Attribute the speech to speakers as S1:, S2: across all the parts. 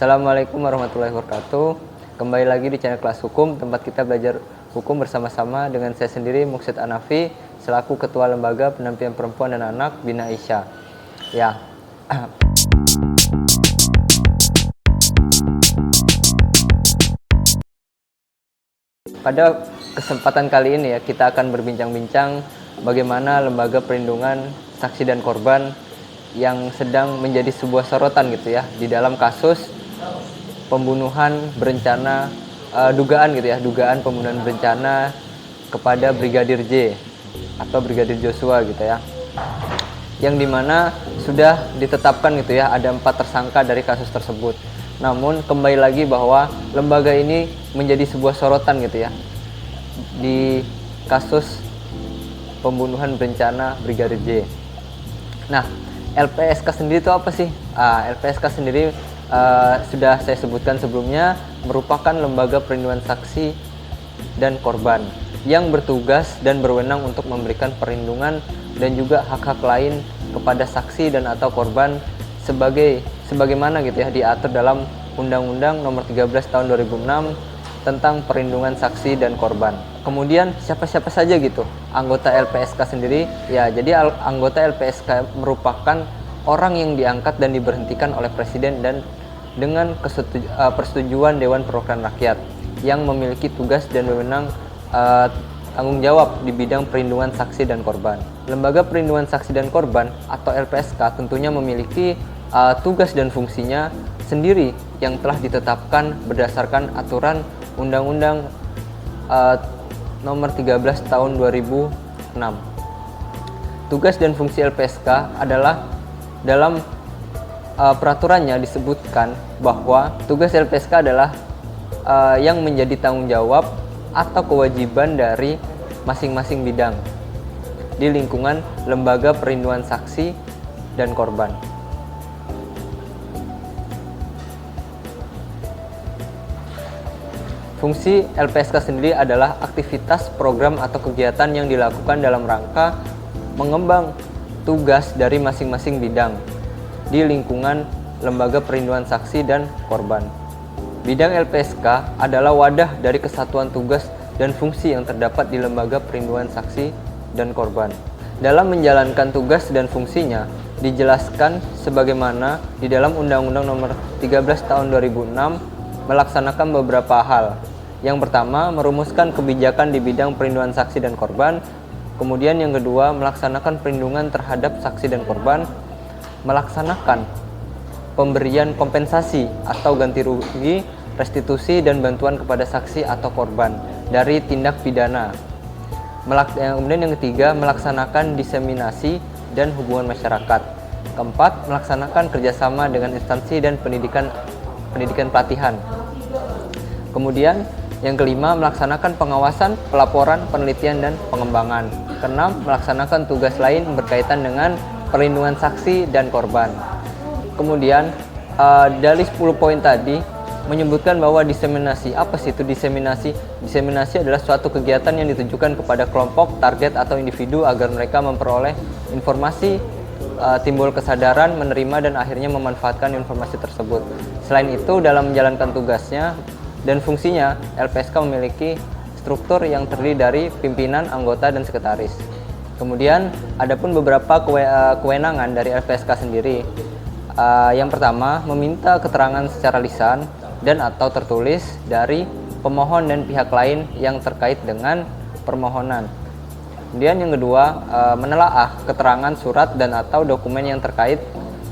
S1: Assalamualaikum warahmatullahi wabarakatuh. Kembali lagi di channel Kelas Hukum, tempat kita belajar hukum bersama-sama dengan saya sendiri, Muksid Anafi, selaku Ketua Lembaga Pendampingan Perempuan dan Anak Bina Aisyah. Ya, pada kesempatan kali ini kita akan berbincang-bincang bagaimana lembaga perlindungan saksi dan korban yang sedang menjadi sebuah sorotan di dalam kasus pembunuhan berencana, dugaan pembunuhan berencana kepada Brigadir J atau Brigadir Joshua yang dimana sudah ditetapkan ada 4 tersangka dari kasus tersebut. Namun kembali lagi bahwa lembaga ini menjadi sebuah sorotan di kasus pembunuhan berencana Brigadir J. Nah, LPSK sendiri itu apa sih? LPSK sendiri sudah saya sebutkan sebelumnya, merupakan lembaga perlindungan saksi dan korban yang bertugas dan berwenang untuk memberikan perlindungan dan juga hak-hak lain kepada saksi dan atau korban sebagaimana diatur dalam Undang-Undang Nomor 13 Tahun 2006 tentang perlindungan saksi dan korban. Kemudian siapa-siapa saja anggota LPSK sendiri? Ya, jadi anggota LPSK merupakan orang yang diangkat dan diberhentikan oleh Presiden dan dengan persetujuan Dewan Perwakilan Rakyat yang memiliki tugas dan wewenang tanggung jawab di bidang perlindungan saksi dan korban. Lembaga Perlindungan Saksi dan Korban atau LPSK tentunya memiliki tugas dan fungsinya sendiri yang telah ditetapkan berdasarkan aturan Undang-Undang Nomor 13 Tahun 2006. Tugas dan fungsi LPSK adalah dalam peraturannya disebutkan bahwa tugas LPSK adalah yang menjadi tanggung jawab atau kewajiban dari masing-masing bidang di lingkungan lembaga perlindungan saksi dan korban. Fungsi LPSK sendiri adalah aktivitas, program, atau kegiatan yang dilakukan dalam rangka mengembang tugas dari masing-masing bidang di lingkungan lembaga perlindungan saksi dan korban. Bidang LPSK adalah wadah dari kesatuan tugas dan fungsi yang terdapat di lembaga perlindungan saksi dan korban. Dalam menjalankan tugas dan fungsinya dijelaskan sebagaimana di dalam Undang-Undang Nomor 13 Tahun 2006 melaksanakan beberapa hal. Yang pertama, merumuskan kebijakan di bidang perlindungan saksi dan korban. Kemudian yang kedua, melaksanakan perlindungan terhadap saksi dan korban, melaksanakan pemberian kompensasi atau ganti rugi, restitusi dan bantuan kepada saksi atau korban dari tindak pidana. Kemudian yang ketiga, melaksanakan diseminasi dan hubungan masyarakat. Keempat, melaksanakan kerjasama dengan instansi dan pendidikan pelatihan. Kemudian yang kelima, melaksanakan pengawasan, pelaporan, penelitian, dan pengembangan. Keenam, melaksanakan tugas lain berkaitan dengan perlindungan saksi dan korban. Kemudian dari 10 poin tadi menyebutkan bahwa diseminasi. Apa sih itu diseminasi? Diseminasi adalah suatu kegiatan yang ditujukan kepada kelompok, target, atau individu agar mereka memperoleh informasi, timbul kesadaran, menerima, dan akhirnya memanfaatkan informasi tersebut. Selain itu, dalam menjalankan tugasnya dan fungsinya, LPSK memiliki struktur yang terdiri dari pimpinan, anggota, dan sekretaris. Kemudian, adapun beberapa kewenangan dari LPSK sendiri. Yang pertama, meminta keterangan secara lisan dan atau tertulis dari pemohon dan pihak lain yang terkait dengan permohonan. Kemudian yang kedua, menelaah keterangan surat dan atau dokumen yang terkait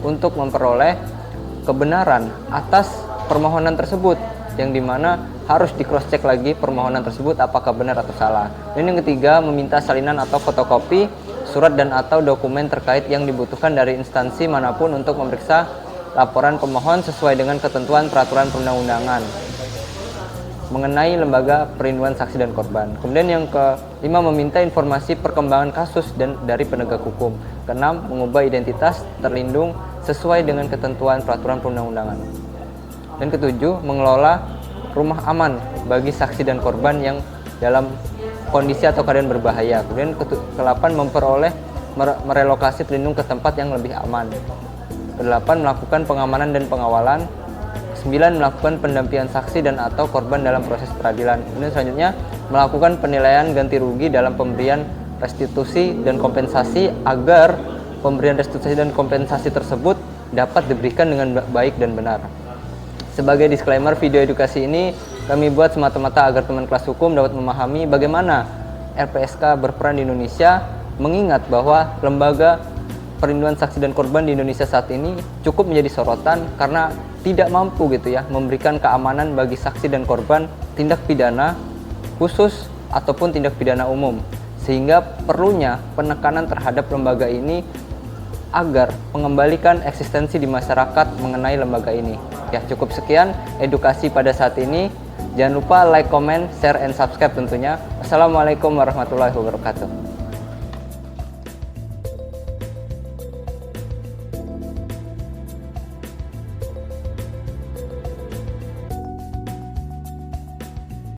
S1: untuk memperoleh kebenaran atas permohonan tersebut, yang dimana harus di cross check lagi permohonan tersebut apakah benar atau salah. Dan yang ketiga, meminta salinan atau fotokopi surat dan atau dokumen terkait yang dibutuhkan dari instansi manapun untuk memeriksa laporan pemohon sesuai dengan ketentuan peraturan perundang-undangan mengenai lembaga perlindungan saksi dan korban. Kemudian yang kelima, meminta informasi perkembangan kasus dan dari penegak hukum. Keenam, mengubah identitas terlindung sesuai dengan ketentuan peraturan perundang-undangan. Dan ketujuh, mengelola rumah aman bagi saksi dan korban yang dalam kondisi atau keadaan berbahaya. Kemudian ke-8, merelokasi pelindung ke tempat yang lebih aman. Ke-8, melakukan pengamanan dan pengawalan 9. Melakukan pendampingan saksi dan atau korban dalam proses peradilan. Kemudian selanjutnya, melakukan penilaian ganti rugi dalam pemberian restitusi dan kompensasi agar pemberian restitusi dan kompensasi tersebut dapat diberikan dengan baik dan benar. Sebagai disclaimer, video edukasi ini kami buat semata-mata agar teman kelas hukum dapat memahami bagaimana LPSK berperan di Indonesia, mengingat bahwa lembaga perlindungan saksi dan korban di Indonesia saat ini cukup menjadi sorotan karena tidak mampu gitu ya memberikan keamanan bagi saksi dan korban tindak pidana khusus ataupun tindak pidana umum, sehingga perlunya penekanan terhadap lembaga ini agar mengembalikan eksistensi di masyarakat mengenai lembaga ini. Ya, cukup sekian edukasi pada saat ini. Jangan lupa like, comment, share, and subscribe tentunya. Wassalamualaikum warahmatullahi wabarakatuh.